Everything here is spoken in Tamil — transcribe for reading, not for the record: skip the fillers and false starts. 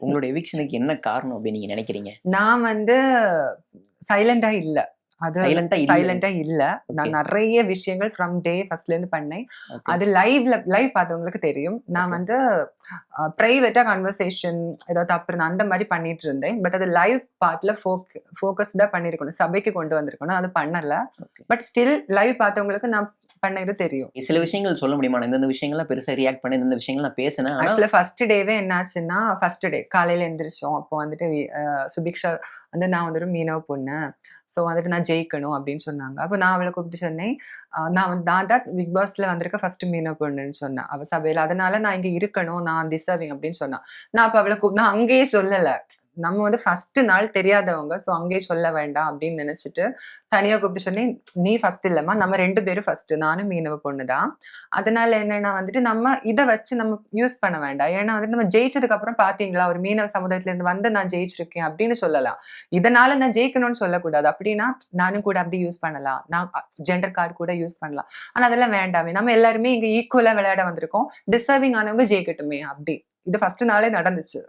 உங்களோட எவிக்ஷனுக்கு என்ன காரணம் அப்படின்னு நீங்க நினைக்கிறீங்க? நான் வந்து சைலண்டா இல்ல. அது சைலண்டா இல்ல. சைலண்டா இல்ல. நான் ஓகே. நெறைய விஷயங்கள் ஃப்ரம் ஃபர்ஸ்ட்லேருந்து பண்ணேன். ஓகே. அது லைவ் பார்த்தவங்களுக்கு தெரியும். நான் ஓகே. வந்து பிரைவேட்டா கன்வர்சேஷன் ஏதாவது தப்பு இருந்தா அந்த மாரி பண்ணிட்டு இருந்தேன். பட் அது லைவ் பார்ட்ல ஃபோக்கஸ்டா பண்ணியிருக்கணும். சபைக்கு கொண்டு வந்திருக்கணும். அது பண்ணல. ஓகே. பட் ஸ்டில் லைவ் பார்த்தவங்களுக்கு நான் பண்ணது தெரியும். சில விஷயங்கள் சொல்ல முடியுமா? நான் இந்தந்த விஷயங்கள்லாம் பெருசா ரியாக்ட் பண்ணேன். இந்த விஷயங்கள் நான் பேசினேன். ஆனா ஆக்சுவலா ஃபர்ஸ்ட் டேவே என்னாச்சுன்னா, ஃபர்ஸ்ட் டே காலையில எந்திரிச்சோம். அப்போ வந்துட்டு சுபிக்ஷா வந்து நான் வந்து ஒரு மீனவ பொண்ணு. ஸோ வந்துட்டு நான் ஜெயிக்கணும் அப்படின்னு சொன்னாங்க. அப்போ நான் அவள கூப்பிட்டு சொன்னேன், நான் தான் பிக் பாஸ்ல வந்திருக்க ஃபர்ஸ்ட் மீனவ பொண்ணுன்னு சொன்னேன். அவ சபையில. அதனால நான் இங்க இருக்கணும். நான் டிசர்விங் அப்படின்னு சொன்னா. நான் அப்ப அவள நான் அங்கேயே சொல்லல. நம்ம வந்து ஃபர்ஸ்ட் நாள் தெரியாதவங்க. ஸோ அங்கேயே சொல்ல வேண்டாம் அப்படின்னு நினைச்சுட்டு, தனியா கூப்பிட்டு சொன்னேன், "நீ ஃபர்ஸ்ட் இல்லம்மா. நம்ம 2 பேரும் ஃபர்ஸ்ட். நானும் மீனவ பொண்ணு தான். அதனால என்னன்னா வந்துட்டு, நம்ம இத வச்சு நம்ம யூஸ் பண்ண வேண்டாம். ஏன்னா வந்துட்டு நம்ம ஜெயிச்சதுக்கு அப்புறம் பார்த்தீங்களா, ஒரு மீனவ சமுதாயத்துல இருந்து வந்து நான் ஜெயிச்சிருக்கேன் அப்படின்னு சொல்லலாம். இதனால நான் ஜெயிக்கணும்னு சொல்லக்கூடாது. அப்படின்னா நானும் கூட அப்படி யூஸ் பண்ணலாம். நான் ஜெண்டர் கார்டு கூட யூஸ் பண்ணலாம். ஆனா அதெல்லாம் வேண்டாமே. நம்ம எல்லாருமே இங்க ஈக்குவலா விளையாட வந்திருக்கோம். டிசர்விங் ஆனவங்க ஜெயிக்கட்டுமே அப்படி. இது ஃபர்ஸ்ட் நாளே நடந்துச்சு.